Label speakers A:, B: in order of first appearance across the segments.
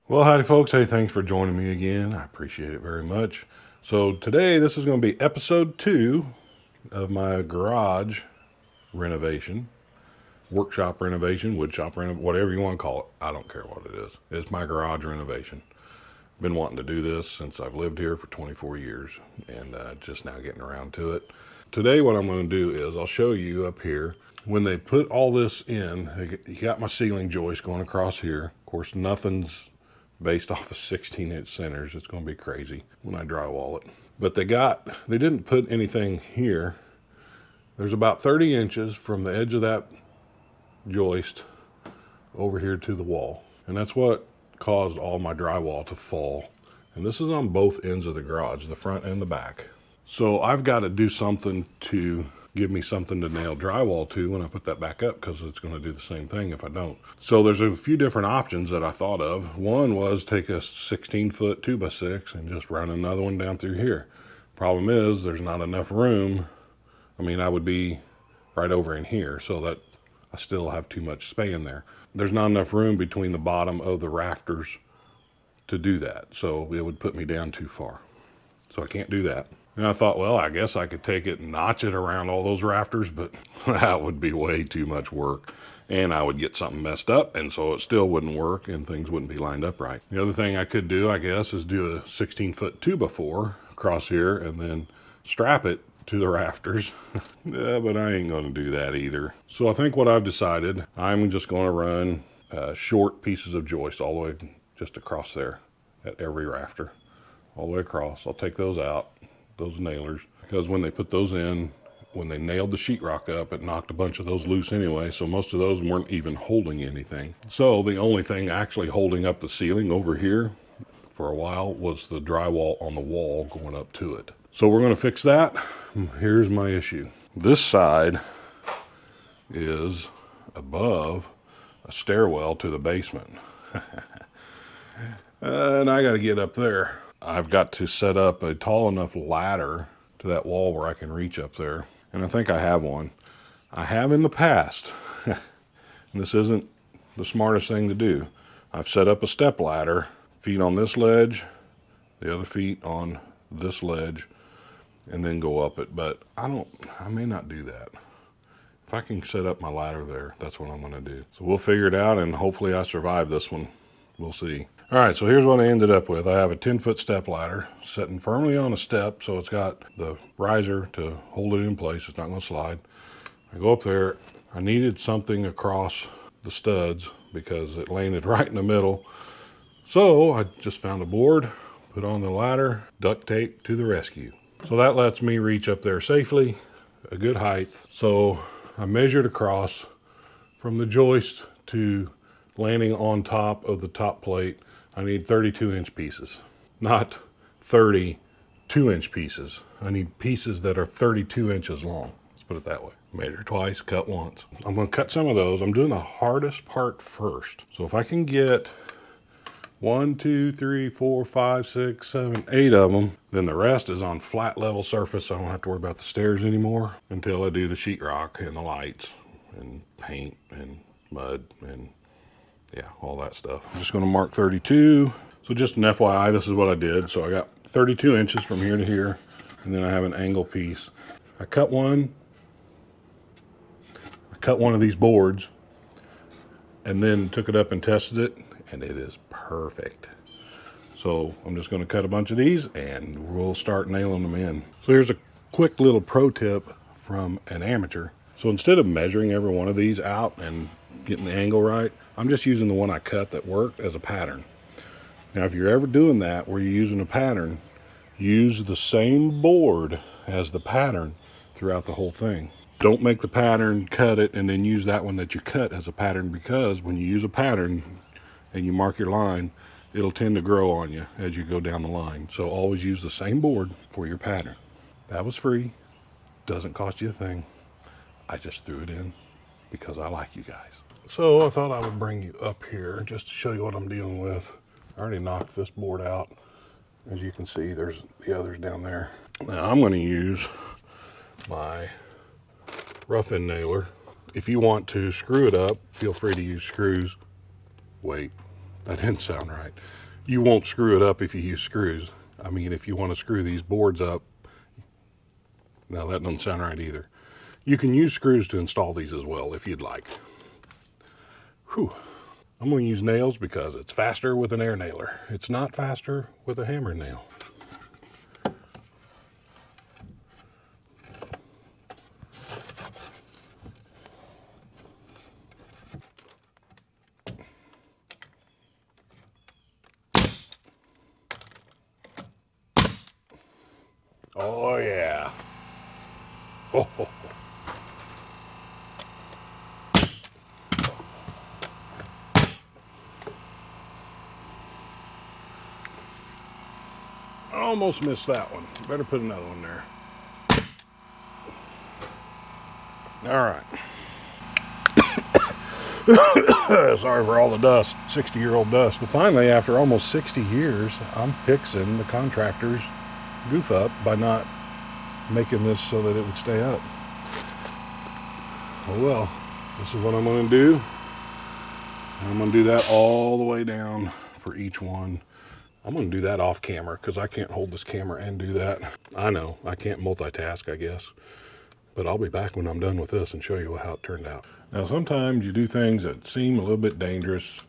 A: Well, howdy folks. Hey, thanks for joining me again. I appreciate it very much. So today, this is going to be episode 2 of my garage renovation, workshop renovation, wood shop renovation, whatever you want to call it. I don't care what it is. It's my garage renovation. Been wanting to do this since I've lived here for 24 years and just now getting around to it. Today, what I'm going to do is I'll show you up here when they put all this in. You got my ceiling joist going across here. Of course, nothing's based off of 16-inch centers. It's going to be crazy when I drywall it. But they didn't put anything here. There's about 30 inches from the edge of that joist over here to the wall. And that's what caused all my drywall to fall. And this is on both ends of the garage, the front and the back. So I've got to do something to give me something to nail drywall to when I put that back up, because it's going to do the same thing if I don't. So there's a few different options that I thought of. One was take a 16-foot 2x6 and just run another one down through here. Problem is there's not enough room. I mean, I would be right over in here, so that I still have too much span there. There's not enough room between the bottom of the rafters to do that, so it would put me down too far. So I can't do that. And I thought, well, I guess I could take it and notch it around all those rafters, but that would be way too much work. And I would get something messed up, and so it still wouldn't work, and things wouldn't be lined up right. The other thing I could do, I guess, is do a 16-foot 2x4 across here and then strap it to the rafters. Yeah, but I ain't going to do that either. So I think what I've decided, I'm just going to run short pieces of joist all the way just across there at every rafter, all the way across. I'll take those out, those nailers, because when they put those in, when they nailed the sheetrock up, it knocked a bunch of those loose anyway, so most of those weren't even holding anything. So the only thing actually holding up the ceiling over here for a while was the drywall on the wall going up to it. So we're going to fix that. Here's my issue. This side is above a stairwell to the basement. And I got to get up there. I've got to set up a tall enough ladder to that wall where I can reach up there. And I think I have one. I have in the past. And this isn't the smartest thing to do. I've set up a step ladder, feet on this ledge, the other feet on this ledge, and then go up it. But I may not do that. If I can set up my ladder there, that's what I'm going to do. So we'll figure it out, and hopefully I survive this one. We'll see. All right, so here's what I ended up with. I have a 10-foot step ladder sitting firmly on a step, so it's got the riser to hold it in place. It's not going to slide. I go up there. I needed something across the studs because it landed right in the middle. So I just found a board, put on the ladder, duct tape to the rescue. So that lets me reach up there safely, a good height. So I measured across from the joist to landing on top of the top plate. I need 32-inch pieces, not 32-inch pieces. I need pieces that are 32 inches long. Let's put it that way. Measure twice, cut once. I'm going to cut some of those. I'm doing the hardest part first. So if I can get 1, 2, 3, 4, 5, 6, 7, 8 of them, then the rest is on flat level surface. I don't have to worry about the stairs anymore until I do the sheetrock and the lights and paint and mud and yeah, all that stuff. I'm just going to mark 32. So just an FYI, this is what I did. So I got 32 inches from here to here, and then I have an angle piece. I cut one of these boards and then took it up and tested it, and it is perfect. So I'm just going to cut a bunch of these and we'll start nailing them in. So here's a quick little pro tip from an amateur. So instead of measuring every one of these out and getting the angle right, I'm just using the one I cut that worked as a pattern. Now, if you're ever doing that where you're using a pattern, use the same board as the pattern throughout the whole thing. Don't make the pattern, cut it, and then use that one that you cut as a pattern, because when you use a pattern and you mark your line, it'll tend to grow on you as you go down the line. So always use the same board for your pattern. That was free. Doesn't cost you a thing. I just threw it in because I like you guys. So I thought I would bring you up here just to show you what I'm dealing with. I already knocked this board out. As you can see, there's the others down there. Now I'm going to use my rough end nailer. If you want to screw it up, feel free to use screws. Wait, That didn't sound right. You won't screw it up if you use screws. I mean, if you want to screw these boards up, no, that doesn't sound right either. You can use screws to install these as well if you'd like. Whew. I'm going to use nails because it's faster with an air nailer. It's not faster with a hammer nail. Oh yeah. Oh, oh, oh. I almost missed that one. Better put another one there. All right. Sorry for all the dust, 60-year-old dust. Well, finally, after almost 60 years, I'm fixing the contractor's goof up by not making this so that it would stay up. Oh well, this is what I'm going to do. I'm going to do that all the way down for each one. I'm going to do that off camera because I can't hold this camera and do that. I know, I can't multitask, I guess. But I'll be back when I'm done with this and show you how it turned out. Now, sometimes you do things that seem a little bit dangerous.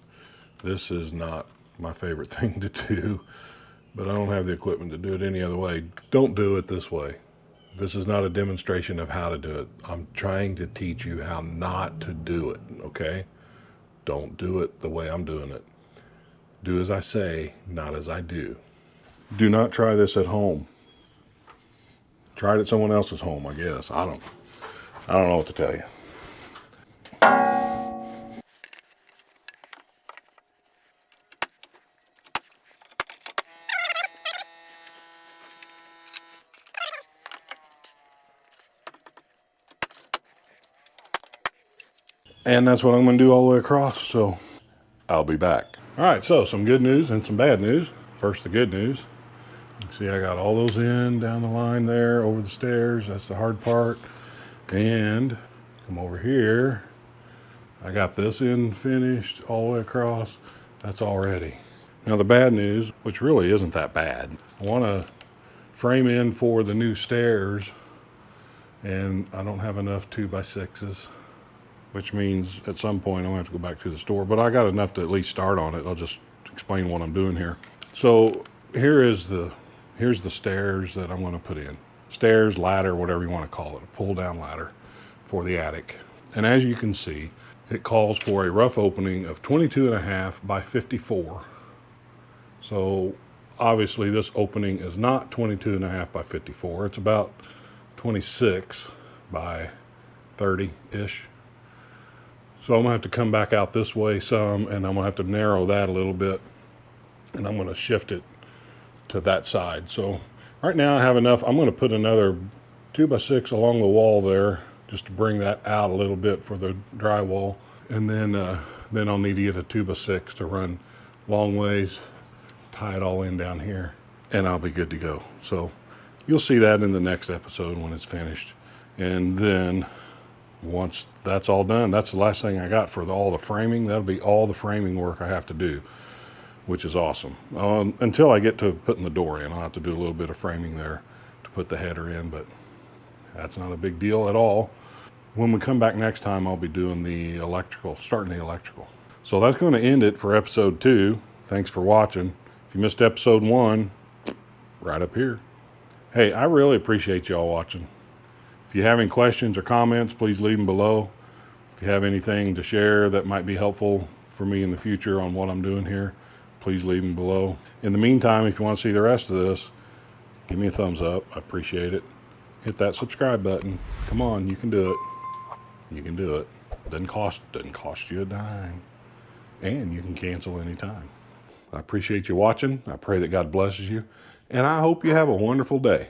A: This is not my favorite thing to do, but I don't have the equipment to do it any other way. Don't do it this way. This is not a demonstration of how to do it. I'm trying to teach you how not to do it, okay? Don't do it the way I'm doing it. Do as I say, not as I do. Do not try this at home. Try it at someone else's home, I guess. I don't know what to tell you. And that's what I'm going to do all the way across, so I'll be back. All right, so some good news and some bad news. First, the good news. You see, I got all those in down the line there, over the stairs. That's the hard part. And come over here. I got this in finished all the way across. That's all ready. Now the bad news, which really isn't that bad. I want to frame in for the new stairs, and I don't have enough 2x6s, which means at some point I'm going to have to go back to the store. But I got enough to at least start on it. I'll just explain what I'm doing here. So here's the stairs that I'm going to put in. Stairs, ladder, whatever you want to call it, a pull down ladder for the attic. And as you can see, it calls for a rough opening of 22.5 by 54. So obviously this opening is not 22.5 by 54. It's about 26 by 30-ish. So I'm gonna have to come back out this way some, and I'm gonna have to narrow that a little bit, and I'm gonna shift it to that side. So right now I have enough. I'm gonna put another 2x6 along the wall there just to bring that out a little bit for the drywall. And then I'll need to get a 2x6 to run long ways, tie it all in down here, and I'll be good to go. So you'll see that in the next episode when it's finished. And then once that's all done, that's the last thing I got for all the framing. That'll be all the framing work I have to do, which is awesome. Until I get to putting the door in, I'll have to do a little bit of framing there to put the header in, but that's not a big deal at all. When we come back next time, I'll be doing the electrical, starting the electrical. So that's going to end it for episode 2. Thanks for watching. If you missed episode 1, right up here. Hey, I really appreciate y'all watching. If you have any questions or comments, please leave them below. If you have anything to share that might be helpful for me in the future on what I'm doing here, please leave them below. In the meantime, if you want to see the rest of this, give me a thumbs up. I appreciate it. Hit that subscribe button. Come on, you can do it. You can do it. Doesn't cost you a dime. And you can cancel anytime. I appreciate you watching. I pray that God blesses you. And I hope you have a wonderful day.